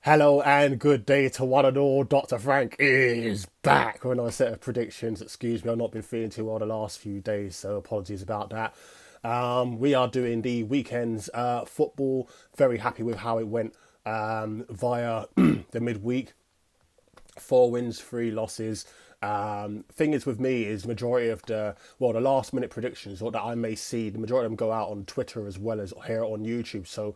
Hello and good day to one and all. Dr. Frank is back with another set of predictions. Excuse me, I've not been feeling too well the last few days, so apologies about that. We are doing the weekend's football. Very happy with how it went via the midweek. 4 wins, 3 losses. Thing is with me is majority of the last minute predictions or that I may see, the majority of them go out on Twitter as well as here on YouTube. So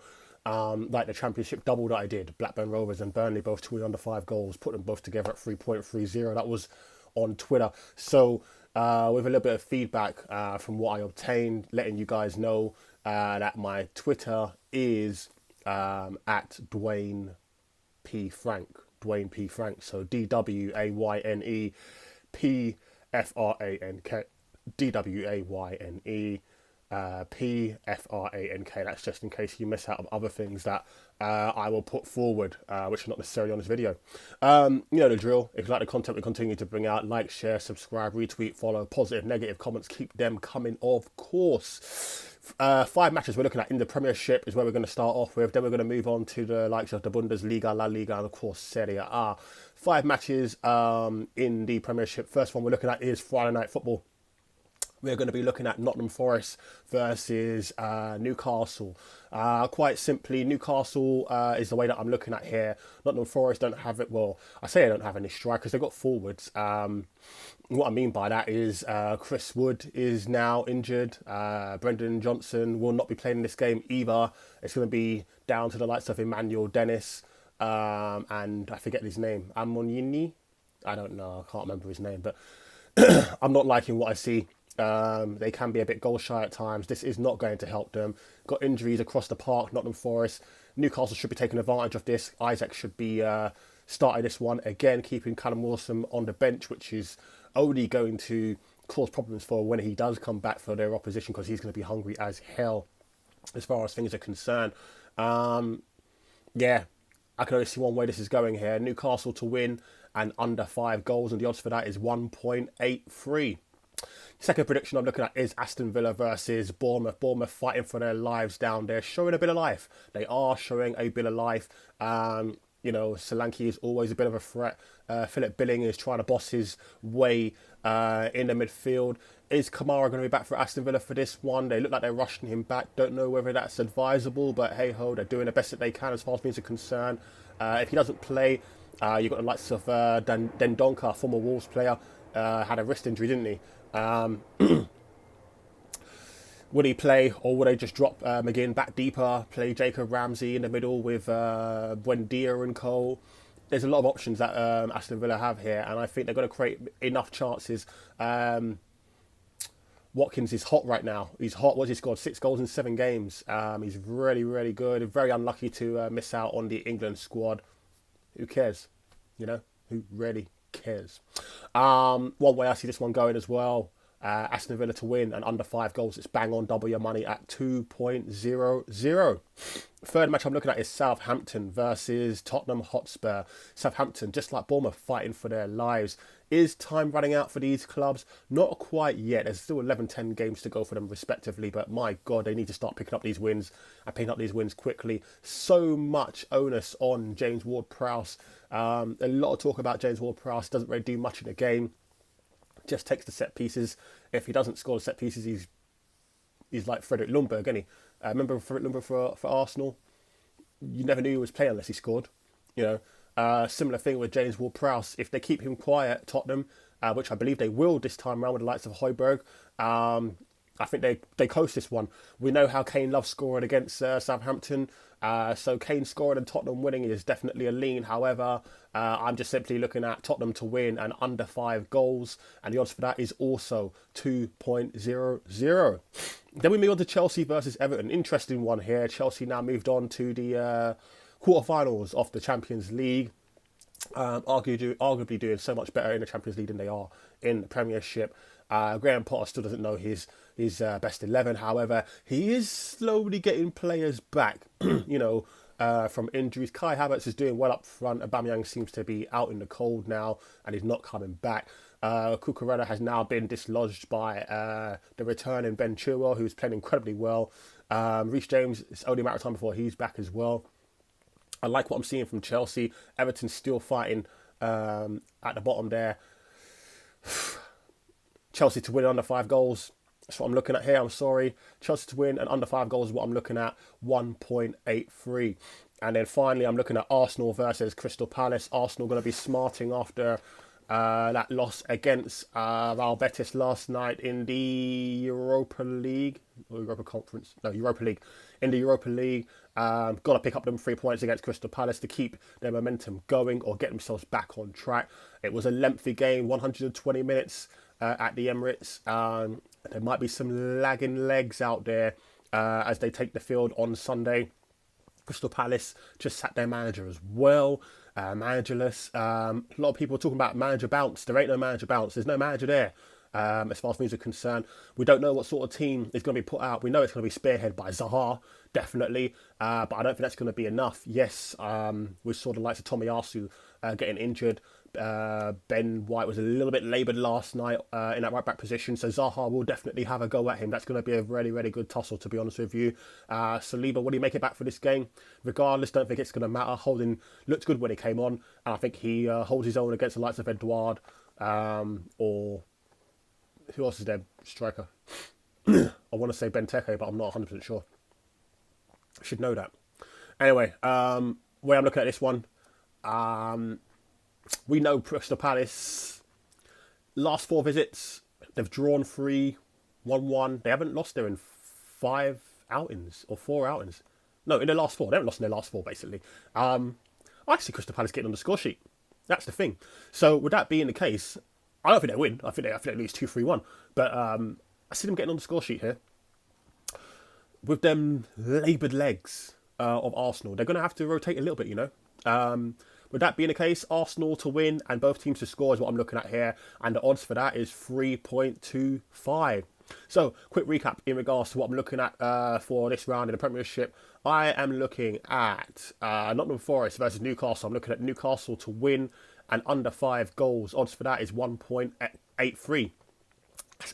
like the championship double that I did, Blackburn Rovers and Burnley both to win under 5 goals, put them both together at 3.30. That was on Twitter. So with a little bit of feedback from what I obtained, letting you guys know that my Twitter is at Dwayne P Frank. So DWAYNE PFRANK. That's just in case you miss out on other things that I will put forward, which are not necessarily on this video. You know the drill. If you like the content we continue to bring out, like, share, subscribe, retweet, follow, positive, negative comments, keep them coming, of course. 5 matches we're looking at in the Premiership is where we're going to start off with. Then we're going to move on to the likes of the Bundesliga, La Liga, and of course Serie A. 5 matches in the Premiership. First one we're looking at is Friday night football. We're going to be looking at Nottingham Forest versus Newcastle. Quite simply, Newcastle is the way that I'm looking at here. Nottingham Forest don't have it. Well, I say they don't have any strikers. They've got forwards. What I mean by that is Chris Wood is now injured. Brendan Johnson will not be playing in this game either. It's going to be down to the likes of Emmanuel Dennis and I forget his name. Amonini? I don't know. I can't remember his name. But I'm not liking what I see. They can be a bit goal shy at times. This is not going to help them. Got injuries across the park, Nottingham Forest. Newcastle should be taking advantage of this. Isaac should be starting this one. Again, keeping Callum Wilson on the bench, which is only going to cause problems for when he does come back for their opposition, because he's going to be hungry as hell as far as things are concerned. Yeah, I can only see one way this is going here. Newcastle to win and under 5 goals, and the odds for that is 1.83. Second prediction I'm looking at is Aston Villa versus Bournemouth. Bournemouth fighting for their lives down there, showing a bit of life. They are showing a bit of life. You know, Solanke is always a bit of a threat. Philip Billing is trying to boss his way in the midfield. Is Kamara going to be back for Aston Villa for this one? They look like they're rushing him back. Don't know whether that's advisable, but hey ho, they're doing the best that they can as far as things are concerned. If he doesn't play, you've got the likes of Dendonka, former Wolves player, had a wrist injury, didn't he? Would he play, or would they just drop McGinn back deeper, play Jacob Ramsey in the middle with Buendia and Cole? There's a lot of options that Aston Villa have here, and I think they're going to create enough chances. Watkins is hot right now. He's hot. What's he scored? 6 goals in 7 games. He's really, really good. Very unlucky to miss out on the England squad. Who cares? You know, who really cares? One way I see this one going as well, Aston Villa to win and under 5 goals. It's bang on double your money at 2.00. Third match I'm looking at is Southampton versus Tottenham Hotspur. Southampton, just like Bournemouth, fighting for their lives. Is time running out for these clubs? Not quite yet. There's still 11-10 games to go for them respectively, but my God, they need to start picking up these wins and picking up these wins quickly. So much onus on James Ward-Prowse. A lot of talk about James Ward-Prowse. Doesn't really do much in the game. Just takes the set pieces. If he doesn't score the set pieces, he's like Frederick Lundberg, isn't he? Remember Frederick Lundberg for Arsenal? You never knew he was playing unless he scored. You know, similar thing with James Ward-Prowse. If they keep him quiet, Tottenham, which I believe they will this time around with the likes of Højbjerg, I think they coast this one. We know how Kane loves scoring against Southampton. So Kane scoring and Tottenham winning is definitely a lean. However, I'm just simply looking at Tottenham to win and under 5 goals. And the odds for that is also 2.00. Then we move on to Chelsea versus Everton. Interesting one here. Chelsea now moved on to the quarterfinals of the Champions League. Arguably doing so much better in the Champions League than they are in the Premiership. Graham Potter still doesn't know his best 11. However, he is slowly getting players back, you know, from injuries. Kai Havertz is doing well up front. Aubameyang seems to be out in the cold now and he's not coming back. Cucurella has now been dislodged by the returning Ben Chilwell, who's playing incredibly well. Reece James, it's only a matter of time before he's back as well. I like what I'm seeing from Chelsea. Everton's still fighting at the bottom there. Chelsea to win under 5 goals. That's what I'm looking at here. I'm sorry. Chelsea to win and under 5 goals is what I'm looking at. 1.83. And then finally, I'm looking at Arsenal versus Crystal Palace. Arsenal going to be smarting after that loss against Real Betis last night in the Europa League. Or Europa Conference. No, Europa League. In the Europa League. Got to pick up them 3 points against Crystal Palace to keep their momentum going or get themselves back on track. It was a lengthy game, 120 minutes at the Emirates. There might be some lagging legs out there as they take the field on Sunday. Crystal Palace just sacked their manager as well. Managerless. A lot of people are talking about manager bounce. There ain't no manager bounce. There's no manager there. As far as things are concerned, we don't know what sort of team is going to be put out. We know it's going to be spearheaded by Zaha, definitely, but I don't think that's going to be enough. Yes, we saw the likes of Tomiyasu getting injured. Ben White was a little bit laboured last night in that right back position, so Zaha will definitely have a go at him. That's going to be a really, really good tussle, to be honest with you. Saliba, what do you make it back for this game? Regardless, don't think it's going to matter. Holding looked good when he came on, and I think he holds his own against the likes of Edouard or who else is there? Striker. I want to say Benteke, but I'm not 100% sure. I should know that. Anyway, way I'm looking at this one, we know Crystal Palace, last 4 visits, they've drawn 3, 1-1. They haven't lost there in 5 outings or 4 outings. No, in the last 4. They haven't lost in their last 4, basically. I see Crystal Palace getting on the score sheet. That's the thing. So, with that being the case, I don't think they win. I think they lose 2-3-1. But I see them getting on the score sheet here. With them laboured legs of Arsenal, they're going to have to rotate a little bit, you know. With that being the case, Arsenal to win and both teams to score is what I'm looking at here. And the odds for that is 3.25. So, quick recap in regards to what I'm looking at for this round in the Premiership. I am looking at Nottingham Forest versus Newcastle. I'm looking at Newcastle to win and under 5 goals. Odds for that is 1.83.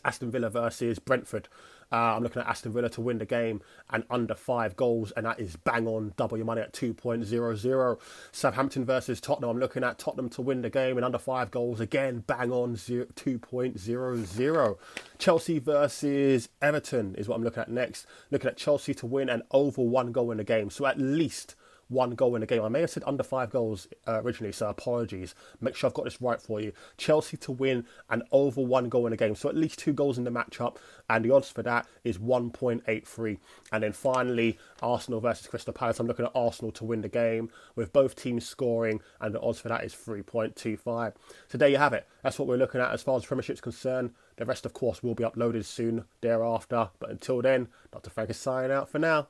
Aston Villa versus Brentford. I'm looking at Aston Villa to win the game and under 5 goals, and that is bang on double your money at 2.00. Southampton versus Tottenham. I'm looking at Tottenham to win the game and under 5 goals, again bang on 2.00. Chelsea versus Everton is what I'm looking at next. Looking at Chelsea to win and over 1 goal in the game, so at least 1 goal in the game. I may have said under 5 goals originally, so apologies. Make sure I've got this right for you. Chelsea to win and over 1 goal in the game, so at least 2 goals in the matchup, and the odds for that is 1.83. And then finally, Arsenal versus Crystal Palace. I'm looking at Arsenal to win the game with both teams scoring, and the odds for that is 3.25. So there you have it. That's what we're looking at as far as the Premiership is concerned. The rest, of course, will be uploaded soon thereafter. But until then, Dr. Frank is signing out for now.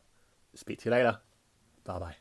Speak to you later. Bye-bye.